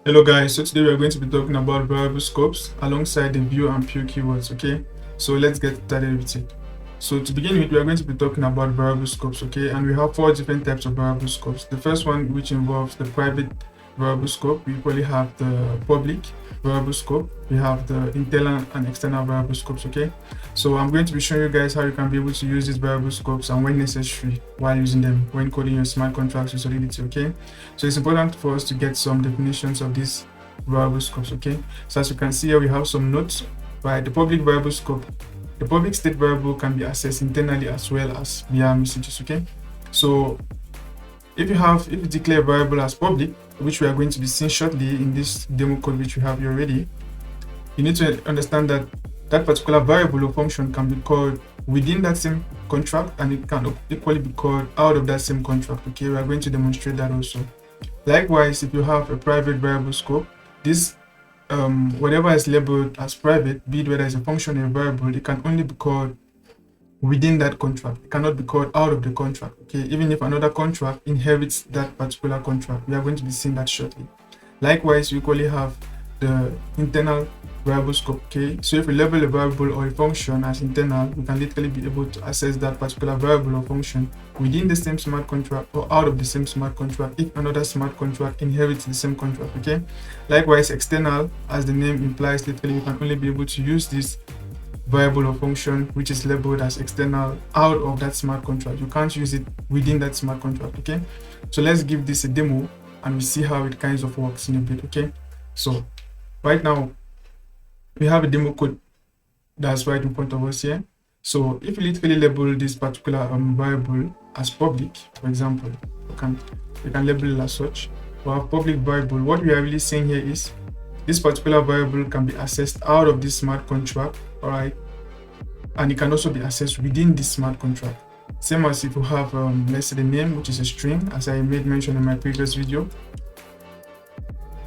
Hello guys, so today we are going to be talking about variable scopes alongside the view and pure keywords, okay? So let's get started with it. So to begin with, we are going to be talking about variable scopes, okay? And we have four different types of variable scopes. The first one, which involves the private variable scope, we equally have the public variable scope, we have the internal and external variable scopes, okay? So I'm going to be showing you guys how you can be able to use these variable scopes and when necessary while using them when coding your smart contracts with Solidity, okay? So it's important for us to get some definitions of these variable scopes, okay? So as you can see here, we have some notes. By the public variable scope, the public state variable can be accessed internally as well as via messages, okay? So if you declare a variable as public, which we are going to be seeing shortly in this demo code which we have here already, you need to understand that that particular variable or function can be called within that same contract, and it can equally be called out of that same contract, okay? We are going to demonstrate that also. Likewise, if you have a private variable scope, this whatever is labeled as private, be it whether it's a function or a variable, it can only be called within that contract. It cannot be called out of the contract, okay? Even if another contract inherits that particular contract, we are going to be seeing that shortly. Likewise, you equally have the internal variable scope, okay? So if we label a variable or a function as internal, we can literally be able to access that particular variable or function within the same smart contract or out of the same smart contract if another smart contract inherits the same contract, okay? Likewise, external, as the name implies, literally you can only be able to use this variable or function which is labeled as external out of that smart contract. You can't use it within that smart contract, okay? So let's give this a demo and we see how it kind of works in a bit, okay? So right now we have a demo code that's right in front of us here. So if you literally label this particular variable as public, for example, you can label it as such. For our public variable, what we are really saying here is this particular variable can be accessed out of this smart contract, all right? And it can also be accessed within this smart contract. Same as if you have, let's say the name, which is a string, as I made mention in my previous video.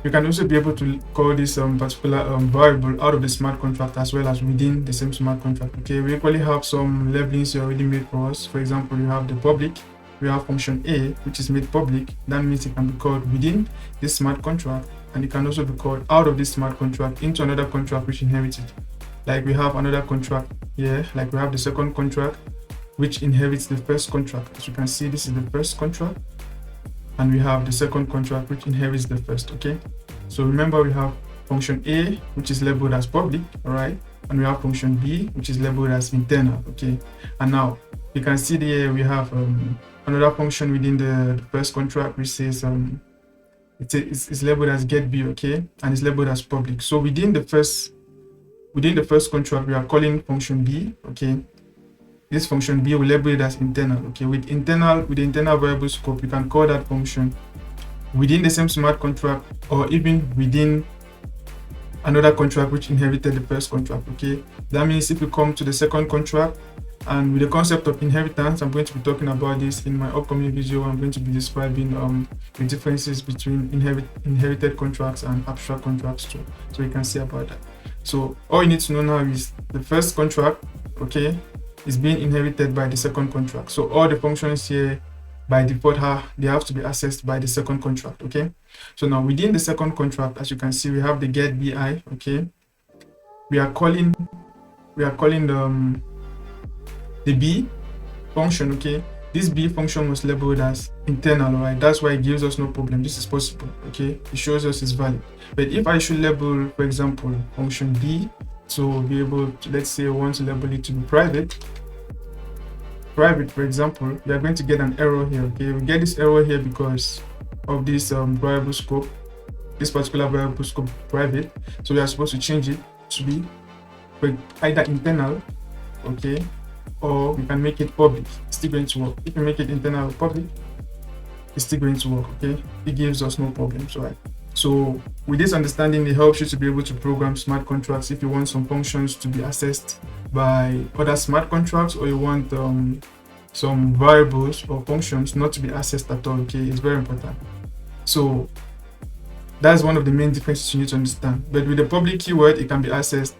You can also be able to call this particular variable out of the smart contract as well as within the same smart contract, okay? We equally have some labelings already made for us. For example, you have the public, we have function A, which is made public. That means it can be called within this smart contract, and it can also be called out of this smart contract into another contract which inherits it. Like we have another contract here, like we have the second contract which inherits the first contract. As you can see, this is the first contract, and we have the second contract which inherits the first, okay? So remember, we have function A, which is labeled as public, all right? And we have function B, which is labeled as internal, okay? And now you can see there we have another function within the first contract which says it's labeled as get B, okay? And it's labeled as public. So within the first contract, we are calling function B, okay? This function B will label it as internal, okay? With the internal variable scope, you can call that function within the same smart contract or even within another contract which inherited the first contract, okay? That means if you come to the second contract, and with the concept of inheritance, I'm going to be talking about this in my upcoming video. I'm going to be describing the differences between inherited contracts and abstract contracts too, so you can see about that. So all you need to know now is the first contract, okay, is being inherited by the second contract. So all the functions here by default they have to be accessed by the second contract, okay? So now within the second contract, as you can see, we have the get bi, okay? We are calling the B function, okay? This B function was labeled as internal, right? That's why it gives us no problem. This is possible, okay? It shows us it's valid. But if I should label, for example, function B to be able to, let's say I want to label it to be private, for example, we are going to get an error here, okay? We get this error here because of this variable scope, this particular variable scope private. So we are supposed to change it to be either internal, okay, or we can make it public. It's still going to work. If we make it internal or public, it's still going to work, okay? It gives us no problems, right? So with this understanding, it helps you to be able to program smart contracts if you want some functions to be accessed by other smart contracts, or you want some variables or functions not to be accessed at all, okay? It's very important. So that's one of the main differences you need to understand. But with the public keyword, it can be accessed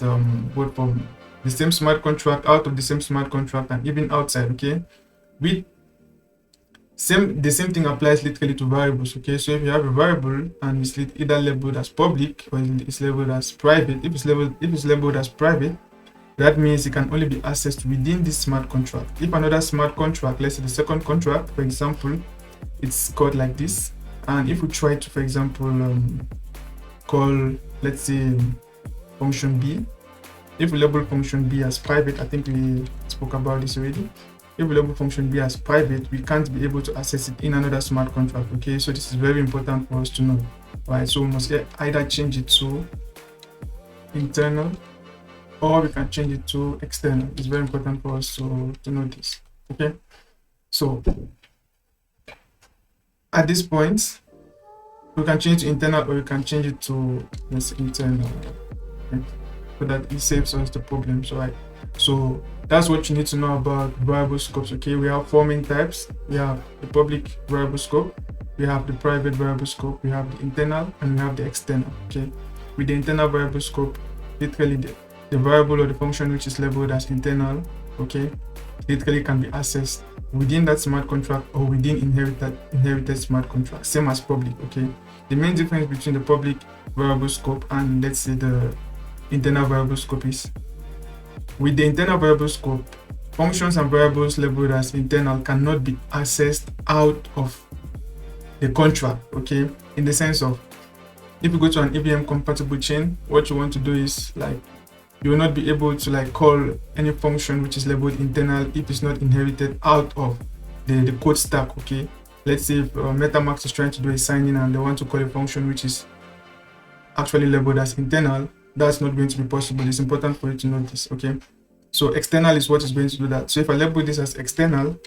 both from the same smart contract, out of the same smart contract, and even outside, okay? With The same thing applies literally to variables. Okay, so if you have a variable and it's either labeled as public or it's labeled as private, if it's labeled as private, that means it can only be accessed within this smart contract. If another smart contract, let's say the second contract, for example, it's called like this, and if we try to, for example, call, let's say, function B, if we label function B as private, I think we spoke about this already. If we label function B as private, we can't be able to access it in another smart contract. Okay, so this is very important for us to know. Right, so we must either change it to internal or we can change it to external. It's very important for us to know this. Okay, so at this point, we can change it to internal or we can change it to internal. Okay, so that it saves us the problems, right? So that's what you need to know about variable scopes. Okay, we have four main types. We have the public variable scope, we have the private variable scope, we have the internal, and we have the external. Okay, with the internal variable scope, literally the variable or the function which is labeled as internal, okay, literally can be accessed within that smart contract or within inherited smart contract, same as public. Okay, the main difference between the public variable scope and, let's say, the internal variable scope is, with the internal variable scope, functions and variables labeled as internal cannot be accessed out of the contract. Okay, in the sense of, if you go to an EVM compatible chain, what you want to do is, like, you will not be able to like call any function which is labeled internal if it's not inherited out of the code stack. Okay, let's say if MetaMask is trying to do a sign-in and they want to call a function which is actually labeled as internal, that's not going to be possible. It's important for you to know this. Okay, so external is what is going to do that. So if I label this as external,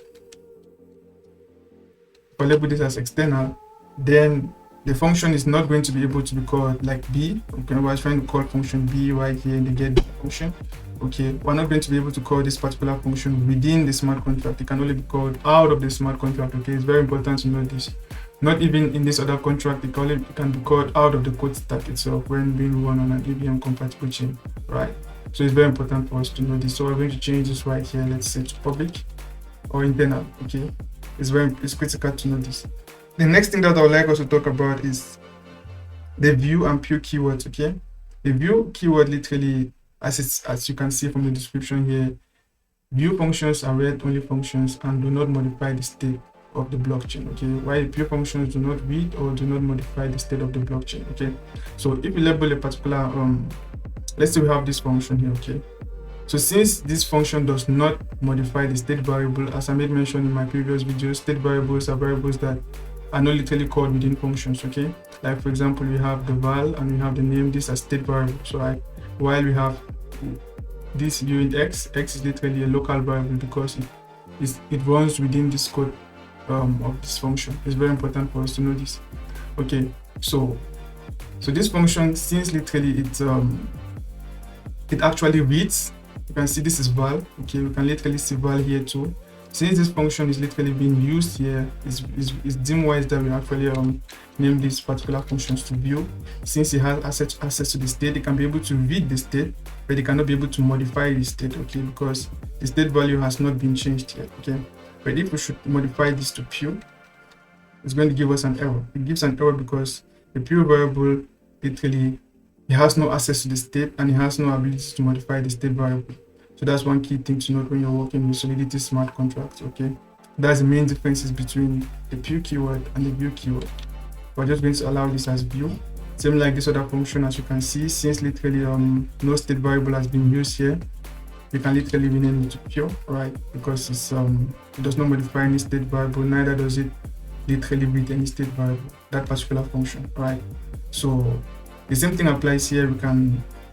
then the function is not going to be able to be called like B. Okay, we're trying to call function B right here in the get function. Okay, we're not going to be able to call this particular function within the smart contract. It can only be called out of the smart contract. Okay, it's very important to know this. Not even in this other contract, it can be called out of the code stack itself when being run on an EVM compatible chain, right? So it's very important for us to know this. So we're going to change this right here. Let's say to public or internal. Okay, it's critical to know this. The next thing that I would like us to talk about is the view and pure keywords. Okay, the view keyword literally, as you can see from the description here, view functions are read-only functions and do not modify the state of the blockchain. Okay, while pure functions do not read or do not modify the state of the blockchain. Okay, so if you label a particular let's say we have this function here. Okay, so since this function does not modify the state variable, as I made mention in my previous videos, state variables are variables that are not literally called within functions. Okay, like for example, we have the val and we have the name. These are state variables. So while we have this unit x is literally a local variable because it runs within this code of this function. It's very important for us to know this. Okay, so this function, since literally it actually reads, you can see this is val. Okay, we can literally see val here too. Since this function is literally being used here, it's deemed wise that we actually name these particular functions to view. Since it has access to the state, it can be able to read the state, but it cannot be able to modify the state. Okay, because the state value has not been changed yet. Okay, but if we should modify this to pure, it's going to give us an error. It gives an error because the pure variable literally, it has no access to the state and it has no ability to modify the state variable. So that's one key thing to note when you're working with Solidity smart contracts. Okay, that's the main differences between the pure keyword and the view keyword. We're just going to allow this as view, same like this other function. As you can see, since literally no state variable has been used here, you can literally rename it to pure, right? Because it's it does not modify any state variable, neither does it literally read any state variable, that particular function, right? So the same thing applies here.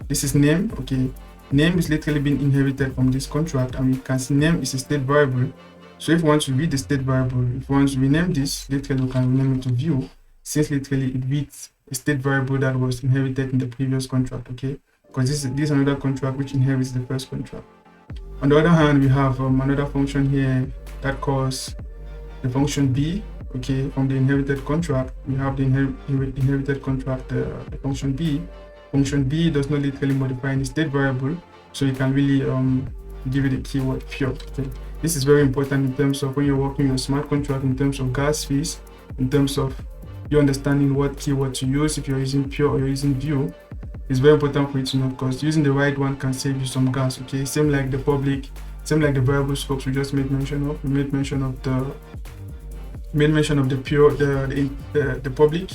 This is name. Okay, name is literally being inherited from this contract, and we can see name is a state variable. So if we want to read the state variable, if we want to rename this, literally we can rename it to view, since literally it reads a state variable that was inherited in the previous contract. Okay, because this is another contract which inherits the first contract. On the other hand, we have another function here that calls the function b. Okay, from the inherited contract, we have the inherited contract, the function b. Function b does not literally modify any state variable, so you can really give it a keyword pure. Okay, This is very important in terms of when you're working your smart contract, in terms of gas fees, in terms of you understanding what keyword to use. If you're using pure or you're using view, it's very important for you to know, because using the right one can save you some gas. Okay, same like the public, same like the variable scopes we just made mention of. We made mention of the pure, the public,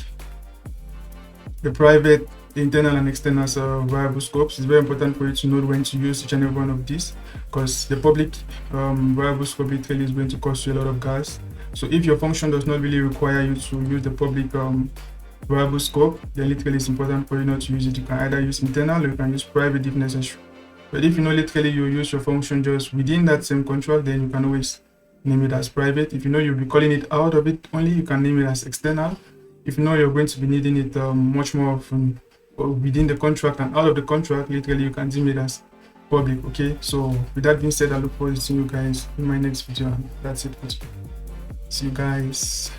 the private, the internal and external variable scopes. It's very important for you to know when to use each and every one of these, because the public variable scope literally is going to cost you a lot of gas. So if your function does not really require you to use the public variable scope, then literally it's important for you not to use it. You can either use internal or you can use private if necessary. But if you know literally you use your function just within that same contract, then you can always name it as private. If you know you'll be calling it out of it only, you can name it as external. If you know you're going to be needing it much more often within the contract and out of the contract, literally you can name it as public. Okay, so with that being said, I look forward to seeing you guys in my next video, and that's it for today. See you guys.